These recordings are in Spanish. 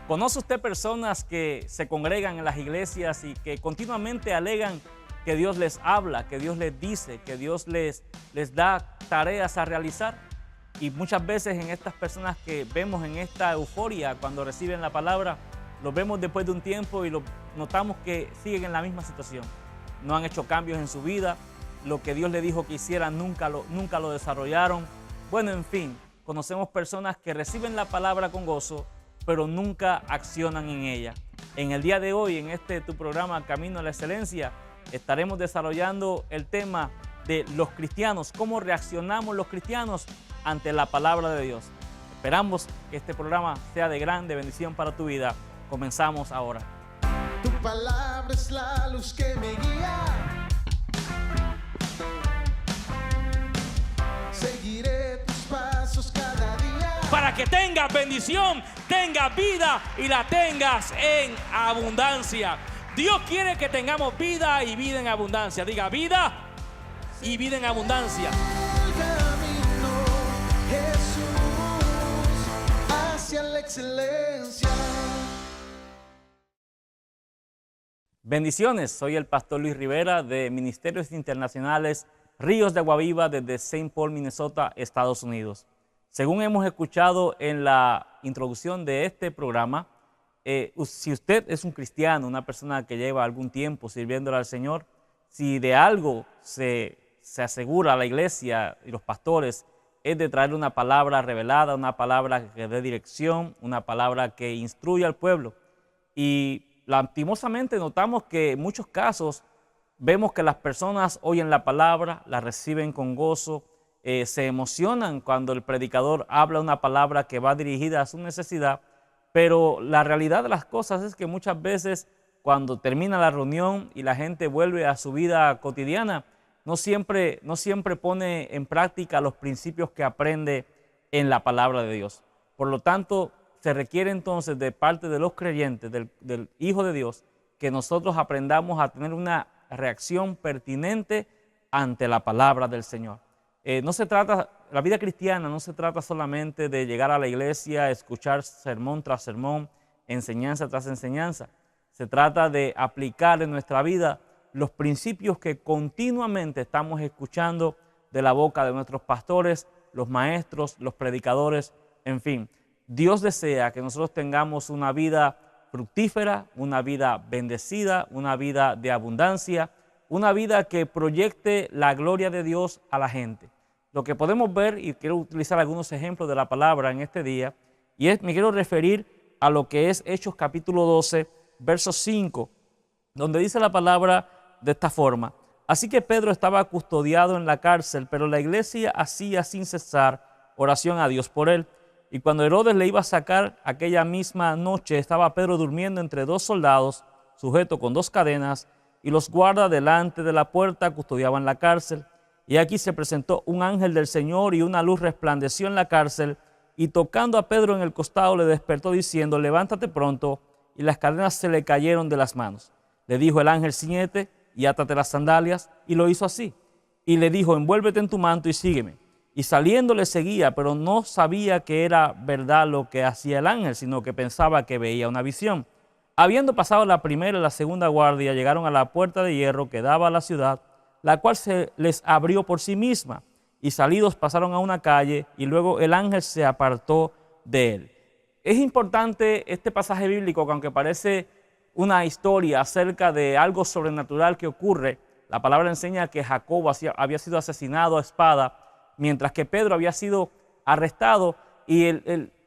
¿Conoce usted personas que se congregan en las iglesias y que continuamente alegan que Dios les habla, que Dios les dice, que Dios les da tareas a realizar? Y muchas veces en estas personas que vemos en esta euforia cuando reciben la palabra, los vemos después de un tiempo y notamos que siguen en la misma situación. No han hecho cambios en su vida, lo que Dios les dijo que hicieran nunca lo desarrollaron. Bueno, en fin, conocemos personas que reciben la palabra con gozo, pero nunca accionan en ella. En el día de hoy, en tu programa Camino a la Excelencia, estaremos desarrollando el tema de los cristianos, cómo reaccionamos los cristianos ante la palabra de Dios. Esperamos que este programa sea de grande bendición para tu vida. Comenzamos ahora. Tu palabra es la luz que me guía. Seguiré tus pasos cada día. Para que tengas bendición, tengas vida y la tengas en abundancia. Dios quiere que tengamos vida y vida en abundancia. Diga vida y vida en abundancia. El camino, Jesús, hacia la excelencia. Bendiciones, soy el pastor Luis Rivera de Ministerios Internacionales Ríos de Agua Viva desde St. Paul, Minnesota, Estados Unidos. Según hemos escuchado en la introducción de este programa, si usted es un cristiano, una persona que lleva algún tiempo sirviéndole al Señor, si de algo se asegura la iglesia y los pastores, es de traerle una palabra revelada, una palabra que dé dirección, una palabra que instruya al pueblo. Y lastimosamente notamos que en muchos casos vemos que las personas oyen la palabra, la reciben con gozo, se emocionan cuando el predicador habla una palabra que va dirigida a su necesidad, pero la realidad de las cosas es que muchas veces cuando termina la reunión y la gente vuelve a su vida cotidiana, no siempre pone en práctica los principios que aprende en la palabra de Dios. Por lo tanto, se requiere entonces de parte de los creyentes, del Hijo de Dios, que nosotros aprendamos a tener una reacción pertinente ante la palabra del Señor. La vida cristiana no se trata solamente de llegar a la iglesia, escuchar sermón tras sermón, enseñanza tras enseñanza. Se trata de aplicar en nuestra vida los principios que continuamente estamos escuchando de la boca de nuestros pastores, los maestros, los predicadores, en fin. Dios desea que nosotros tengamos una vida fructífera, una vida bendecida, una vida de abundancia, una vida que proyecte la gloria de Dios a la gente. Lo que podemos ver, y quiero utilizar algunos ejemplos de la palabra en este día, me quiero referir a lo que es Hechos capítulo 12, verso 5, donde dice la palabra de esta forma: así que Pedro estaba custodiado en la cárcel, pero la iglesia hacía sin cesar oración a Dios por él. Y cuando Herodes le iba a sacar aquella misma noche, estaba Pedro durmiendo entre dos soldados, sujeto con dos cadenas, y los guardas delante de la puerta custodiaban la cárcel. Y aquí se presentó un ángel del Señor y una luz resplandeció en la cárcel, y tocando a Pedro en el costado le despertó diciendo: levántate pronto, y las cadenas se le cayeron de las manos. Le dijo el ángel: ciñete y átate las sandalias, y lo hizo así. Y le dijo: envuélvete en tu manto y sígueme. Y saliendo le seguía, pero no sabía que era verdad lo que hacía el ángel, sino que pensaba que veía una visión. Habiendo pasado la primera y la segunda guardia, llegaron a la puerta de hierro que daba a la ciudad, la cual se les abrió por sí misma. Y salidos pasaron a una calle, y luego el ángel se apartó de él. Es importante este pasaje bíblico, que aunque parece una historia acerca de algo sobrenatural que ocurre, la palabra enseña que Jacobo había sido asesinado a espada, mientras que Pedro había sido arrestado, y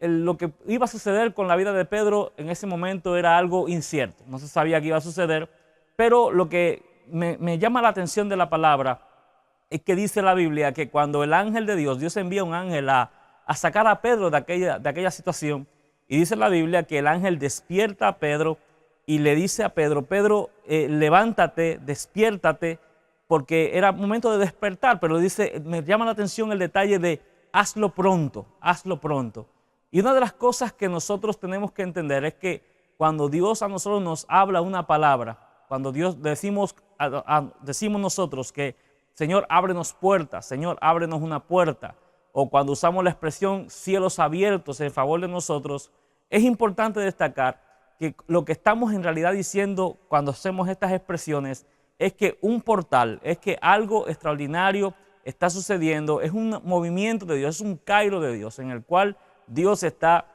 lo que iba a suceder con la vida de Pedro en ese momento era algo incierto. No se sabía qué iba a suceder, pero lo que me llama la atención de la palabra es que dice la Biblia que cuando el ángel de Dios envía un ángel a sacar a Pedro de aquella situación, y dice la Biblia que el ángel despierta a Pedro y le dice a Pedro: levántate, despiértate, porque era momento de despertar, pero dice, me llama la atención el detalle de hazlo pronto, hazlo pronto. Y una de las cosas que nosotros tenemos que entender es que cuando Dios a nosotros nos habla una palabra, cuando Dios decimos nosotros que Señor, ábrenos puertas, Señor, ábrenos una puerta, o cuando usamos la expresión cielos abiertos en favor de nosotros, es importante destacar que lo que estamos en realidad diciendo cuando hacemos estas expresiones es que un portal, es que algo extraordinario está sucediendo, es un movimiento de Dios, es un cairo de Dios en el cual Dios está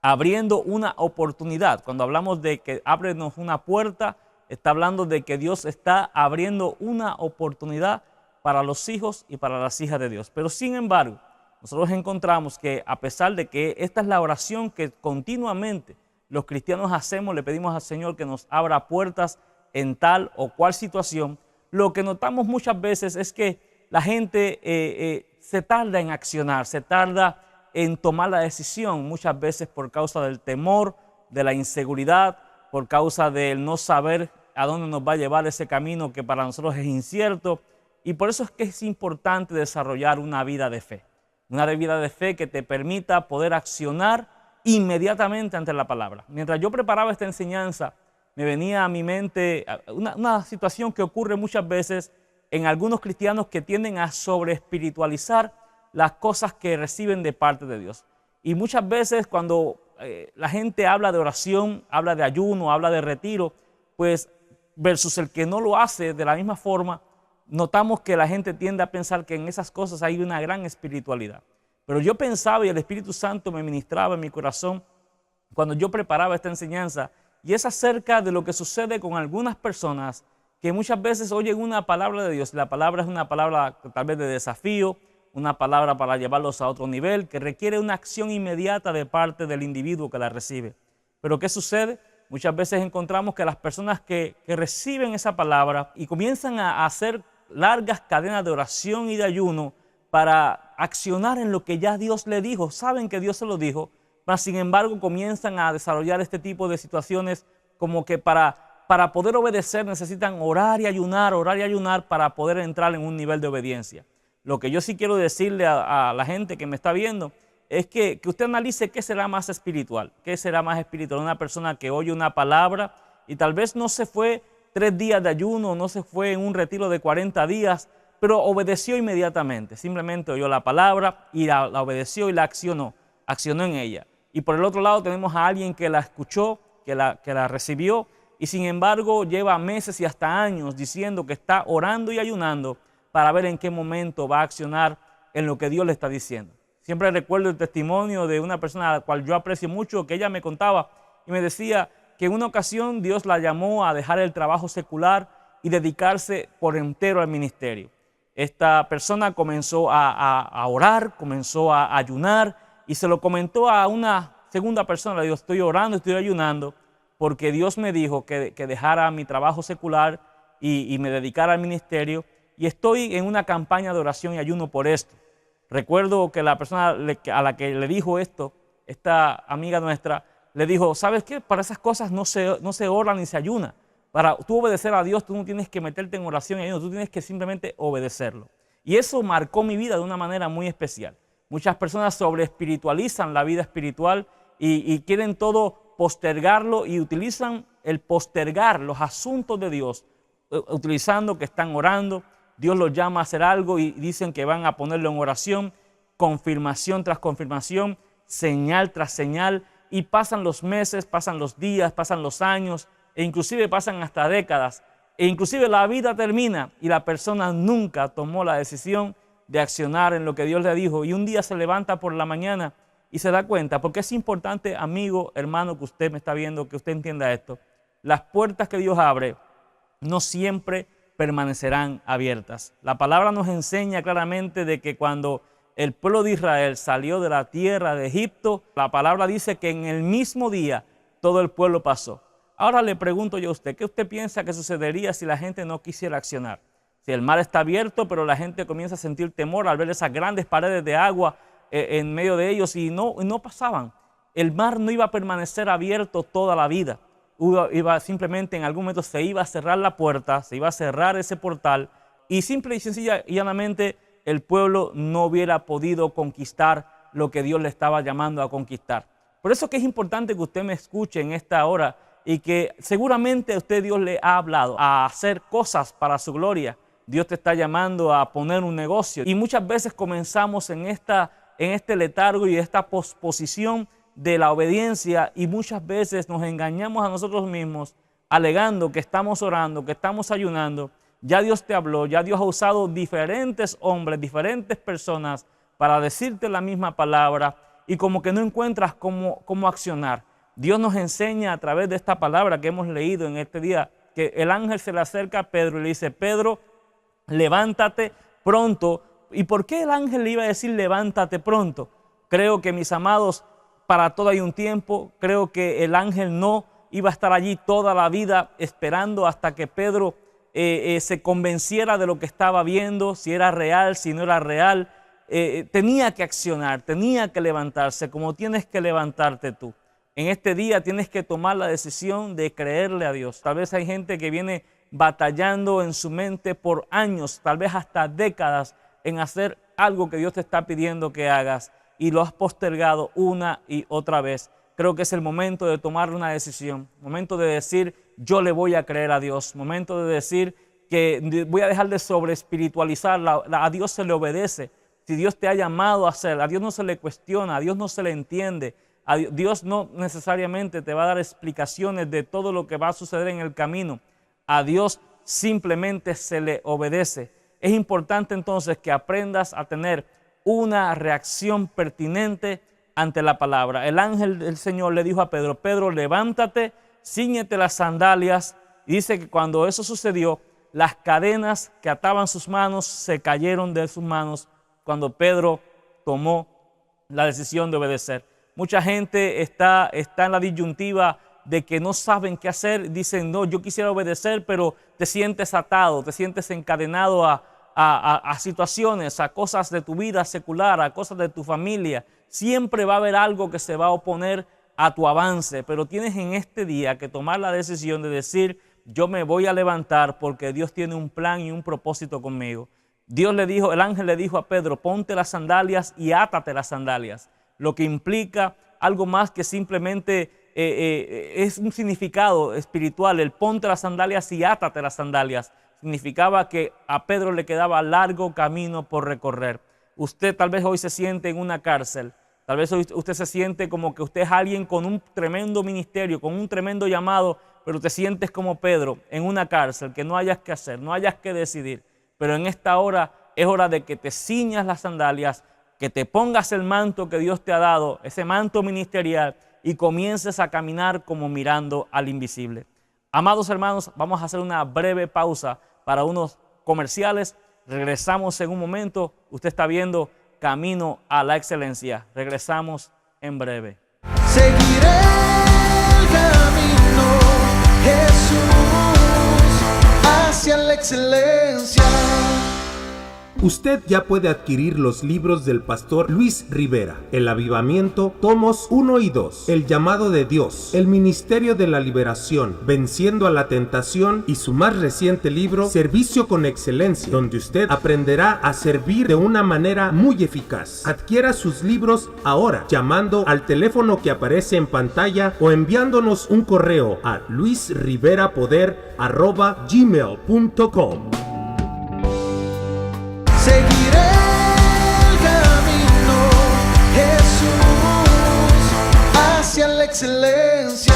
abriendo una oportunidad. Cuando hablamos de que ábrenos una puerta, está hablando de que Dios está abriendo una oportunidad para los hijos y para las hijas de Dios. Pero sin embargo, nosotros encontramos que a pesar de que esta es la oración que continuamente los cristianos hacemos, le pedimos al Señor que nos abra puertas en tal o cual situación, lo que notamos muchas veces es que la gente se tarda en accionar, se tarda en tomar la decisión, muchas veces por causa del temor, de la inseguridad, por causa del no saber a dónde nos va a llevar ese camino que para nosotros es incierto. Y por eso es que es importante desarrollar una vida de fe. Una vida de fe que te permita poder accionar inmediatamente ante la palabra. Mientras yo preparaba esta enseñanza, me venía a mi mente una situación que ocurre muchas veces en algunos cristianos que tienden a sobreespiritualizar las cosas que reciben de parte de Dios. Y muchas veces cuando la gente habla de oración, habla de ayuno, habla de retiro, pues versus el que no lo hace de la misma forma, notamos que la gente tiende a pensar que en esas cosas hay una gran espiritualidad. Pero yo pensaba y el Espíritu Santo me ministraba en mi corazón cuando yo preparaba esta enseñanza, y es acerca de lo que sucede con algunas personas que muchas veces oyen una palabra de Dios. La palabra es una palabra tal vez de desafío, una palabra para llevarlos a otro nivel, que requiere una acción inmediata de parte del individuo que la recibe. Pero ¿qué sucede? Muchas veces encontramos que las personas que reciben esa palabra y comienzan a hacer largas cadenas de oración y de ayuno para accionar en lo que ya Dios le dijo. Saben que Dios se lo dijo, pero sin embargo comienzan a desarrollar este tipo de situaciones como que para poder obedecer necesitan orar y ayunar para poder entrar en un nivel de obediencia. Lo que yo sí quiero decirle a la gente que me está viendo es que usted analice qué será más espiritual. ¿Qué será más espiritual? Una persona que oye una palabra y tal vez no se fue 3 días de ayuno, no se fue en un retiro de 40 días, pero obedeció inmediatamente. Simplemente oyó la palabra y la obedeció y la accionó en ella. Y por el otro lado tenemos a alguien que la escuchó, que la recibió y sin embargo lleva meses y hasta años diciendo que está orando y ayunando para ver en qué momento va a accionar en lo que Dios le está diciendo. Siempre recuerdo el testimonio de una persona a la cual yo aprecio mucho, que ella me contaba y me decía que en una ocasión Dios la llamó a dejar el trabajo secular y dedicarse por entero al ministerio. Esta persona comenzó a orar, comenzó a ayunar y se lo comentó a una segunda persona. Le dijo, estoy orando, estoy ayunando porque Dios me dijo que dejara mi trabajo secular y me dedicara al ministerio y estoy en una campaña de oración y ayuno por esto. Recuerdo que la persona a la que le dijo esto, esta amiga nuestra, le dijo, ¿sabes qué? Para esas cosas no se ora ni se ayuna. Para tú obedecer a Dios, tú no tienes que meterte en oración y ayuno, tú tienes que simplemente obedecerlo. Y eso marcó mi vida de una manera muy especial. Muchas personas sobreespiritualizan la vida espiritual y quieren todo postergarlo y utilizan el postergar los asuntos de Dios, utilizando que están orando. Dios los llama a hacer algo y dicen que van a ponerlo en oración, confirmación tras confirmación, señal tras señal, y pasan los meses, pasan los días, pasan los años, e inclusive pasan hasta décadas, e inclusive la vida termina y la persona nunca tomó la decisión de accionar en lo que Dios le dijo, y un día se levanta por la mañana y se da cuenta, porque es importante, amigo, hermano, que usted me está viendo, que usted entienda esto, las puertas que Dios abre no siempre permanecerán abiertas. La palabra nos enseña claramente de que cuando el pueblo de Israel salió de la tierra de Egipto, la palabra dice que en el mismo día todo el pueblo pasó. Ahora le pregunto yo a usted, ¿qué usted piensa que sucedería si la gente no quisiera accionar? Si el mar está abierto, pero la gente comienza a sentir temor al ver esas grandes paredes de agua en medio de ellos y no pasaban. El mar no iba a permanecer abierto toda la vida. Simplemente en algún momento se iba a cerrar la puerta, se iba a cerrar ese portal y simple y sencilla y llanamente el pueblo no hubiera podido conquistar lo que Dios le estaba llamando a conquistar. Por eso que es importante que usted me escuche en esta hora y que seguramente a usted Dios le ha hablado a hacer cosas para su gloria. Dios te está llamando a poner un negocio y muchas veces comenzamos en este letargo y esta posposición de la obediencia y muchas veces nos engañamos a nosotros mismos alegando que estamos orando, que estamos ayunando. Ya Dios te habló, ya Dios ha usado diferentes hombres, diferentes personas para decirte la misma palabra y como que no encuentras cómo accionar. Dios nos enseña a través de esta palabra que hemos leído en este día que el ángel se le acerca a Pedro y le dice: Pedro, levántate pronto. ¿Y por qué el ángel le iba a decir levántate pronto? Creo que, mis amados, para todo hay un tiempo. Creo que el ángel no iba a estar allí toda la vida esperando hasta que Pedro se convenciera de lo que estaba viendo, si era real, si no era real. Tenía que accionar, tenía que levantarse, como tienes que levantarte tú. En este día tienes que tomar la decisión de creerle a Dios. Tal vez hay gente que viene batallando en su mente por años, tal vez hasta décadas, en hacer algo que Dios te está pidiendo que hagas y lo has postergado una y otra vez. Creo que es el momento de tomar una decisión, momento de decir yo le voy a creer a Dios, momento de decir que voy a dejar de sobreespiritualizar, a Dios se le obedece. Si Dios te ha llamado a hacer, a Dios no se le cuestiona, a Dios no se le entiende, a Dios no necesariamente te va a dar explicaciones de todo lo que va a suceder en el camino. A Dios simplemente se le obedece. Es importante entonces que aprendas a tener una reacción pertinente ante la palabra. El ángel del Señor le dijo a Pedro: Pedro, levántate, cíñete las sandalias. Y dice que cuando eso sucedió, las cadenas que ataban sus manos se cayeron de sus manos cuando Pedro tomó la decisión de obedecer. Mucha gente está en la disyuntiva de que no saben qué hacer. Dicen: no, yo quisiera obedecer, pero te sientes atado, te sientes encadenado a situaciones, a cosas de tu vida secular, a cosas de tu familia. Siempre va a haber algo que se va a oponer a tu avance, pero tienes en este día que tomar la decisión de decir: yo me voy a levantar porque Dios tiene un plan y un propósito conmigo. El ángel le dijo a Pedro: ponte las sandalias y átate las sandalias, lo que implica algo más que simplemente es un significado espiritual. El ponte las sandalias y átate las sandalias significaba que a Pedro le quedaba largo camino por recorrer. Usted tal vez hoy se siente en una cárcel, tal vez hoy usted se siente como que usted es alguien con un tremendo ministerio, con un tremendo llamado, pero te sientes como Pedro en una cárcel, que no hayas que hacer, no hayas que decidir. Pero en esta hora es hora de que te ciñas las sandalias, que te pongas el manto que Dios te ha dado, ese manto ministerial, y comiences a caminar como mirando al invisible. Amados hermanos, vamos a hacer una breve pausa para unos comerciales. Regresamos en un momento. Usted está viendo Camino a la Excelencia. Regresamos en breve. Seguiré el camino, Jesús, hacia la excelencia. Usted ya puede adquirir los libros del pastor Luis Rivera: El Avivamiento, tomos 1 y 2, El Llamado de Dios, El Ministerio de la Liberación, Venciendo a la Tentación, y su más reciente libro, Servicio con Excelencia, donde usted aprenderá a servir de una manera muy eficaz. Adquiera sus libros ahora llamando al teléfono que aparece en pantalla o enviándonos un correo a luisriverapoder@gmail.com. Seguiré el camino, Jesús, hacia la excelencia.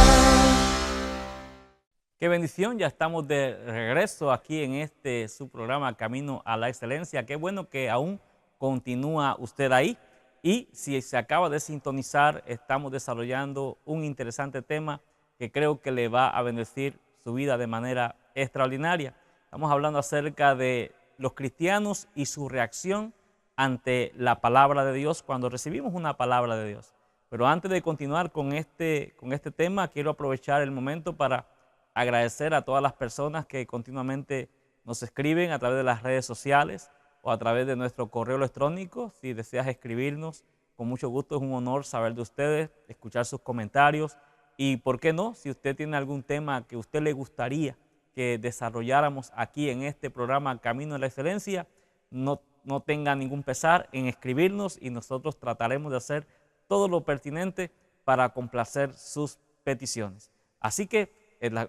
Qué bendición, ya estamos de regreso aquí en su programa Camino a la Excelencia. Qué bueno que aún continúa usted ahí. Y si se acaba de sintonizar, estamos desarrollando un interesante tema que creo que le va a bendecir su vida de manera extraordinaria. Estamos hablando acerca de los cristianos y su reacción ante la palabra de Dios cuando recibimos una palabra de Dios. Pero antes de continuar con este tema, quiero aprovechar el momento para agradecer a todas las personas que continuamente nos escriben a través de las redes sociales o a través de nuestro correo electrónico. Si deseas escribirnos, con mucho gusto, es un honor saber de ustedes, escuchar sus comentarios y, ¿por qué no?, si usted tiene algún tema que a usted le gustaría que desarrolláramos aquí en este programa Camino a la Excelencia, no tenga ningún pesar en escribirnos y nosotros trataremos de hacer todo lo pertinente para complacer sus peticiones. Así que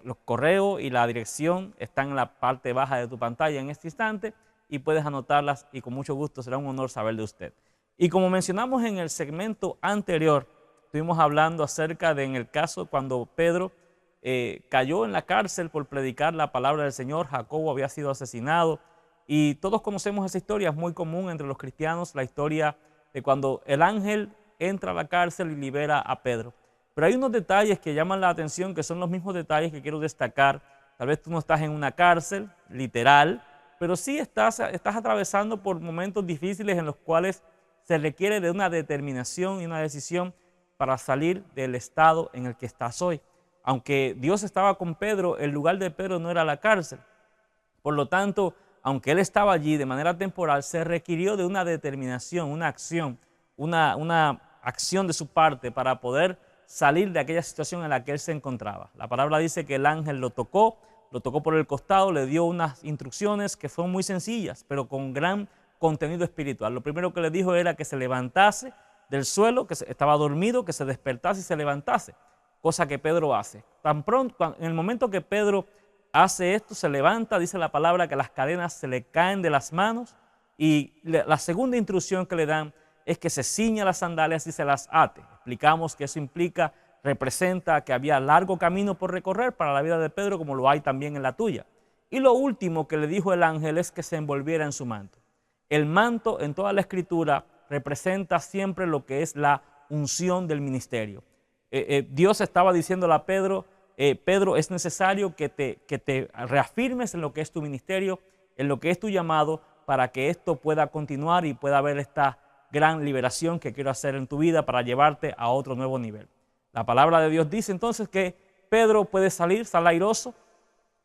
los correos y la dirección están en la parte baja de tu pantalla en este instante y puedes anotarlas y con mucho gusto será un honor saber de usted. Y como mencionamos en el segmento anterior, estuvimos hablando acerca de en el caso cuando Pedro cayó en la cárcel por predicar la palabra del Señor. Jacobo había sido asesinado y todos conocemos esa historia. Es muy común entre los cristianos la historia de cuando el ángel entra a la cárcel y libera a Pedro. Pero hay unos detalles que llaman la atención, que son los mismos detalles que quiero destacar. Tal vez tú no estás en una cárcel literal, pero sí estás atravesando por momentos difíciles en los cuales se requiere de una determinación y una decisión para salir del estado en el que estás hoy. Aunque Dios estaba con Pedro, el lugar de Pedro no era la cárcel. Por lo tanto, aunque él estaba allí de manera temporal, se requirió de una determinación, una acción, una acción de su parte para poder salir de aquella situación en la que él se encontraba. La palabra dice que el ángel lo tocó por el costado, le dio unas instrucciones que fueron muy sencillas, pero con gran contenido espiritual. Lo primero que le dijo era que se levantase del suelo, que estaba dormido, que se despertase y se levantase, cosa que Pedro hace. Tan pronto, en el momento que Pedro hace esto, se levanta, dice la palabra que las cadenas se le caen de las manos y la segunda instrucción que le dan es que se ciña las sandalias y se las ate. Explicamos que eso representa que había largo camino por recorrer para la vida de Pedro, como lo hay también en la tuya. Y lo último que le dijo el ángel es que se envolviera en su manto. El manto en toda la Escritura representa siempre lo que es la unción del ministerio. Dios estaba diciéndole a Pedro, Pedro, es necesario que te reafirmes en lo que es tu ministerio, en lo que es tu llamado, para que esto pueda continuar y pueda haber esta gran liberación que quiero hacer en tu vida para llevarte a otro nuevo nivel. La palabra de Dios dice entonces que Pedro puede salir, sale airoso,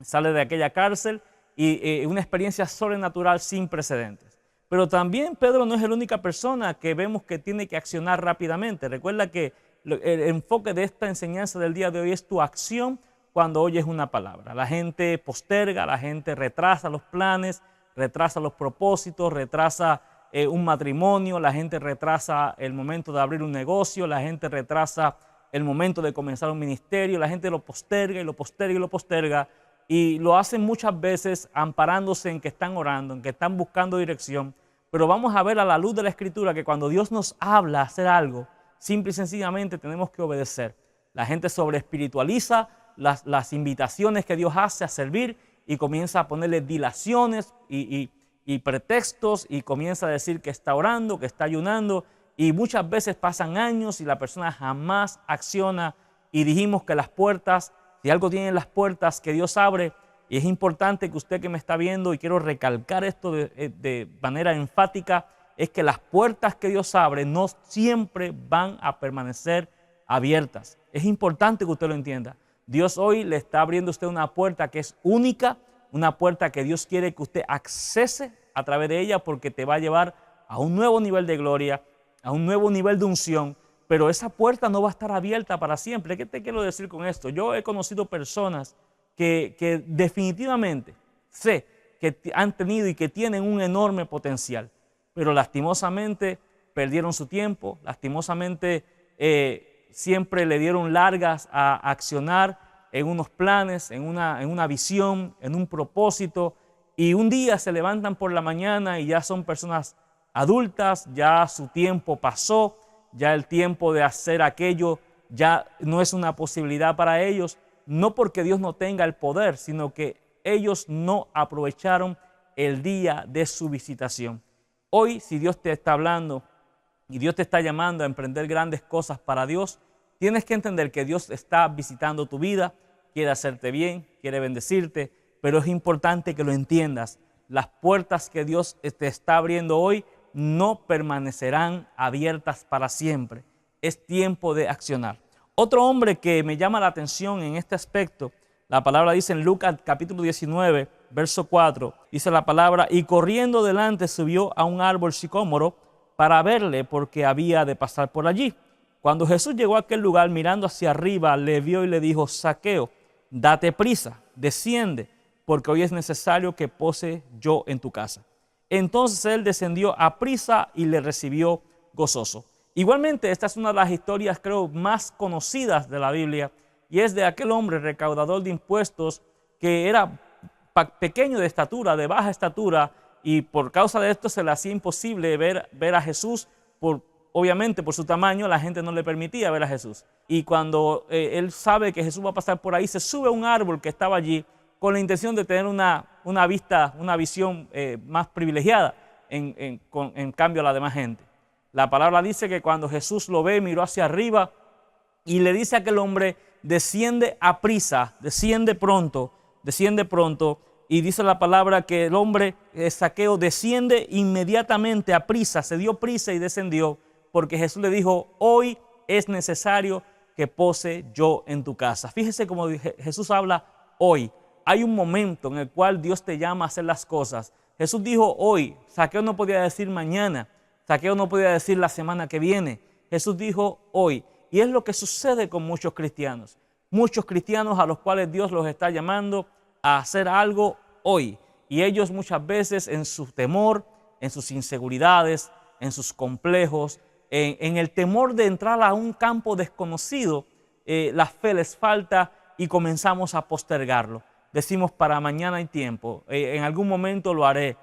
sale de aquella cárcel y una experiencia sobrenatural sin precedentes. Pero también Pedro no es la única persona que vemos que tiene que accionar rápidamente. Recuerda que el enfoque de esta enseñanza del día de hoy es tu acción cuando oyes una palabra. La gente posterga, la gente retrasa los planes, retrasa los propósitos, retrasa un matrimonio, la gente retrasa el momento de abrir un negocio, la gente retrasa el momento de comenzar un ministerio, la gente lo posterga y lo posterga y lo posterga y lo hacen muchas veces amparándose en que están orando, en que están buscando dirección. Pero vamos a ver a la luz de la Escritura que cuando Dios nos habla a hacer algo, simple y sencillamente tenemos que obedecer. La gente sobreespiritualiza las invitaciones que Dios hace a servir y comienza a ponerle dilaciones y pretextos y comienza a decir que está orando, que está ayunando y muchas veces pasan años y la persona jamás acciona y dijimos que las puertas, si algo tiene las puertas que Dios abre, y es importante que usted que me está viendo y quiero recalcar esto de manera enfática, es que las puertas que Dios abre no siempre van a permanecer abiertas. Es importante que usted lo entienda. Dios hoy le está abriendo a usted una puerta que es única, una puerta que Dios quiere que usted accese a través de ella porque te va a llevar a un nuevo nivel de gloria, a un nuevo nivel de unción, pero esa puerta no va a estar abierta para siempre. ¿Qué te quiero decir con esto? Yo he conocido personas que definitivamente sé que han tenido y que tienen un enorme potencial, pero lastimosamente perdieron su tiempo, lastimosamente siempre le dieron largas a accionar en unos planes, en una visión, en un propósito, y un día se levantan por la mañana y ya son personas adultas, ya su tiempo pasó, ya el tiempo de hacer aquello ya no es una posibilidad para ellos, no porque Dios no tenga el poder, sino que ellos no aprovecharon el día de su visitación. Hoy, si Dios te está hablando y Dios te está llamando a emprender grandes cosas para Dios, tienes que entender que Dios está visitando tu vida, quiere hacerte bien, quiere bendecirte, pero es importante que lo entiendas. Las puertas que Dios te está abriendo hoy no permanecerán abiertas para siempre. Es tiempo de accionar. Otro hombre que me llama la atención en este aspecto, la palabra dice en Lucas capítulo 19, verso 4, dice la palabra, y corriendo delante subió a un árbol sicómoro para verle porque había de pasar por allí. Cuando Jesús llegó a aquel lugar, mirando hacia arriba, le vio y le dijo, Zaqueo, date prisa, desciende, porque hoy es necesario que pose yo en tu casa. Entonces él descendió a prisa y le recibió gozoso. Igualmente, esta es una de las historias, creo, más conocidas de la Biblia, y es de aquel hombre recaudador de impuestos que era pequeño de estatura, de baja estatura, y por causa de esto se le hacía imposible ver a Jesús por obviamente por su tamaño la gente no le permitía ver a Jesús. Y cuando él sabe que Jesús va a pasar por ahí, se sube a un árbol que estaba allí con la intención de tener una visión más privilegiada en cambio a la demás gente. La palabra dice que cuando Jesús lo ve, miró hacia arriba y le dice a aquel hombre: desciende a prisa, desciende pronto. Y dice la palabra que el hombre, Zaqueo, desciende inmediatamente a prisa, se dio prisa y descendió, porque Jesús le dijo: hoy es necesario que pose yo en tu casa. Fíjese cómo Jesús habla hoy. Hay un momento en el cual Dios te llama a hacer las cosas. Jesús dijo hoy. Zaqueo no podía decir mañana. Zaqueo no podía decir la semana que viene. Jesús dijo hoy. Y es lo que sucede con muchos cristianos. Muchos cristianos a los cuales Dios los está llamando a hacer algo hoy. Y ellos muchas veces en su temor, en sus inseguridades, en sus complejos, en el temor de entrar a un campo desconocido, la fe les falta y comenzamos a postergarlo. Decimos: para mañana hay tiempo, en algún momento lo haré,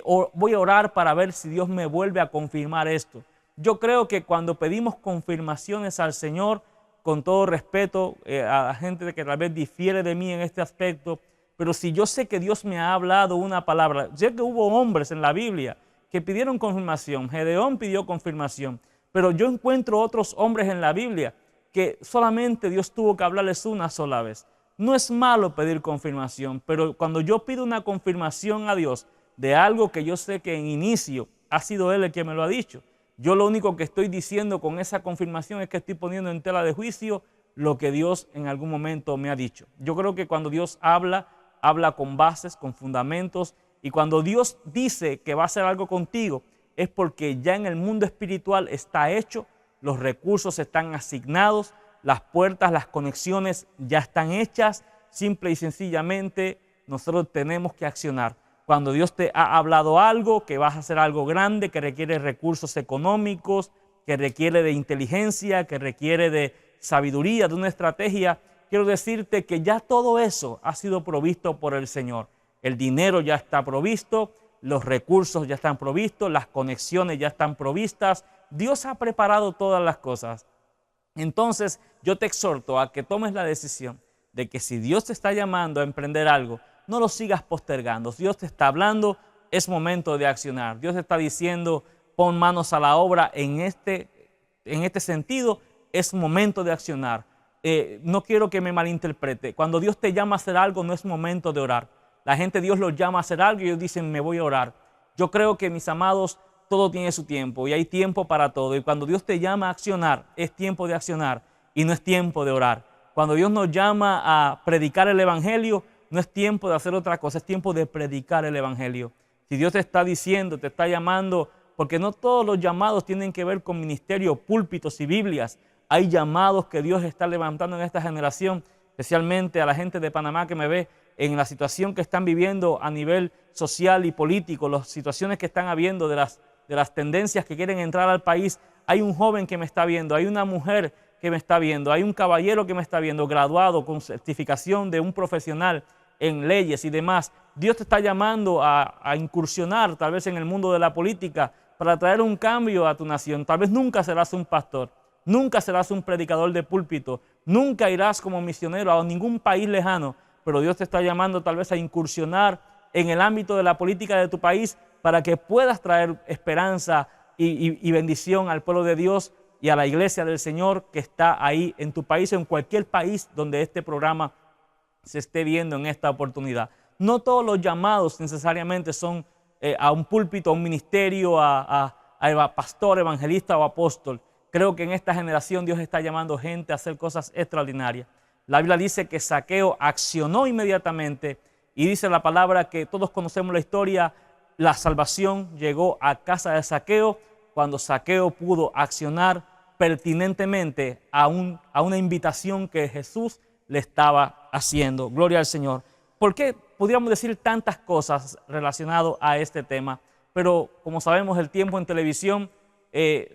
o voy a orar para ver si Dios me vuelve a confirmar esto. Yo creo que cuando pedimos confirmaciones al Señor, con todo respeto a la gente que tal vez difiere de mí en este aspecto, pero si yo sé que Dios me ha hablado una palabra, sé que hubo hombres en la Biblia que pidieron confirmación. Gedeón pidió confirmación, pero yo encuentro otros hombres en la Biblia que solamente Dios tuvo que hablarles una sola vez. No es malo pedir confirmación, pero cuando yo pido una confirmación a Dios de algo que yo sé que en inicio ha sido Él el que me lo ha dicho, yo lo único que estoy diciendo con esa confirmación es que estoy poniendo en tela de juicio lo que Dios en algún momento me ha dicho. Yo creo que cuando Dios habla con bases, con fundamentos, y cuando Dios dice que va a hacer algo contigo, es porque ya en el mundo espiritual está hecho, los recursos están asignados, las puertas, las conexiones ya están hechas. Simple y sencillamente nosotros tenemos que accionar. Cuando Dios te ha hablado algo, que vas a hacer algo grande, que requiere recursos económicos, que requiere de inteligencia, que requiere de sabiduría, de una estrategia, quiero decirte que ya todo eso ha sido provisto por el Señor. El dinero ya está provisto, los recursos ya están provistos, las conexiones ya están provistas. Dios ha preparado todas las cosas. Entonces yo te exhorto a que tomes la decisión de que si Dios te está llamando a emprender algo, no lo sigas postergando. Dios te está hablando, es momento de accionar. Dios te está diciendo: pon manos a la obra en este sentido, es momento de accionar. No quiero que me malinterprete. Cuando Dios te llama a hacer algo, no es momento de orar. La gente, Dios los llama a hacer algo y ellos dicen: me voy a orar. Yo creo que, mis amados, todo tiene su tiempo y hay tiempo para todo. Y cuando Dios te llama a accionar, es tiempo de accionar y no es tiempo de orar. Cuando Dios nos llama a predicar el Evangelio, no es tiempo de hacer otra cosa, es tiempo de predicar el Evangelio. Si Dios te está diciendo, te está llamando, porque no todos los llamados tienen que ver con ministerio, púlpitos y Biblias. Hay llamados que Dios está levantando en esta generación, especialmente a la gente de Panamá que me ve, en la situación que están viviendo a nivel social y político, las situaciones que están habiendo de las tendencias que quieren entrar al país. Hay un joven que me está viendo, hay una mujer que me está viendo, hay un caballero que me está viendo, graduado con certificación de un profesional en leyes y demás. Dios te está llamando a incursionar tal vez en el mundo de la política para traer un cambio a tu nación. Tal vez nunca serás un pastor, nunca serás un predicador de púlpito, nunca irás como misionero a ningún país lejano, pero Dios te está llamando tal vez a incursionar en el ámbito de la política de tu país para que puedas traer esperanza y bendición al pueblo de Dios y a la iglesia del Señor que está ahí en tu país o en cualquier país donde este programa se esté viendo en esta oportunidad. No todos los llamados necesariamente son a un púlpito, a un ministerio, a pastor, evangelista o apóstol. Creo que en esta generación Dios está llamando gente a hacer cosas extraordinarias. La Biblia dice que Zaqueo accionó inmediatamente y dice la palabra que todos conocemos la historia. La salvación llegó a casa de Zaqueo cuando Zaqueo pudo accionar pertinentemente a una invitación que Jesús le estaba haciendo. Gloria al Señor. ¿Por qué podríamos decir tantas cosas relacionadas a este tema? Pero como sabemos, el tiempo en televisión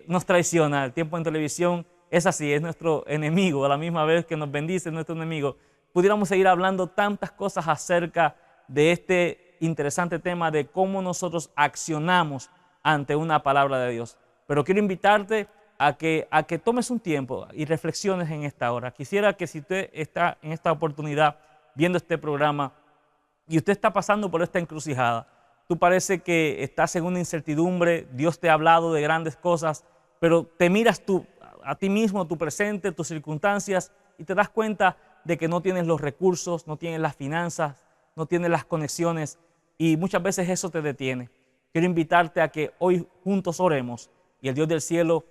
nos traiciona. El tiempo en televisión es así, es nuestro enemigo. A la misma vez que nos bendice, es nuestro enemigo. Pudiéramos seguir hablando tantas cosas acerca de este interesante tema de cómo nosotros accionamos ante una palabra de Dios. Pero quiero invitarte a que tomes un tiempo y reflexiones en esta hora. Quisiera que si usted está en esta oportunidad viendo este programa y usted está pasando por esta encrucijada, tú parece que estás en una incertidumbre, Dios te ha hablado de grandes cosas, pero te miras a ti mismo, tu presente, tus circunstancias y te das cuenta de que no tienes los recursos, no tienes las finanzas, no tienes las conexiones y muchas veces eso te detiene. Quiero invitarte a que hoy juntos oremos y el Dios del cielo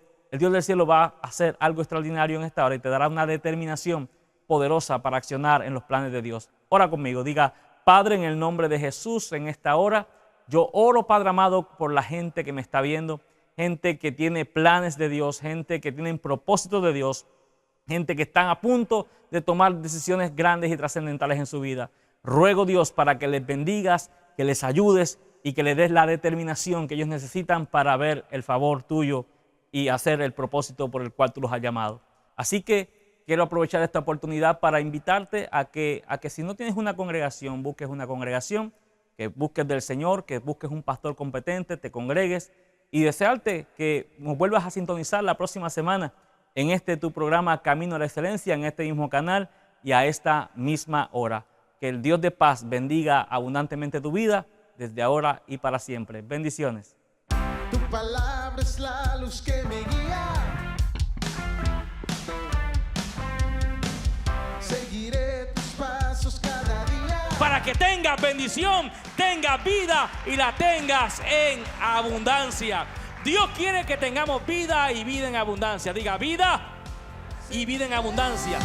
va a hacer algo extraordinario en esta hora y te dará una determinación poderosa para accionar en los planes de Dios. Ora conmigo, diga: Padre, en el nombre de Jesús, en esta hora, yo oro, Padre amado, por la gente que me está viendo, gente que tiene planes de Dios, gente que tiene propósitos de Dios, gente que están a punto de tomar decisiones grandes y trascendentales en su vida. Ruego, Dios, para que les bendigas, que les ayudes y que les des la determinación que ellos necesitan para ver el favor tuyo y hacer el propósito por el cual tú los has llamado. Así que quiero aprovechar esta oportunidad para invitarte a que si no tienes una congregación, busques una congregación, que busques del Señor, que busques un pastor competente, te congregues y desearte que nos vuelvas a sintonizar la próxima semana en tu programa Camino a la Excelencia, en este mismo canal y a esta misma hora. Que el Dios de paz bendiga abundantemente tu vida desde ahora y para siempre. Bendiciones. Tu palabra es la luz que me guía. Seguiré tus pasos cada día. Para que tengas bendición, tengas vida y la tengas en abundancia. Dios quiere que tengamos vida y vida en abundancia. Diga: vida y vida en abundancia.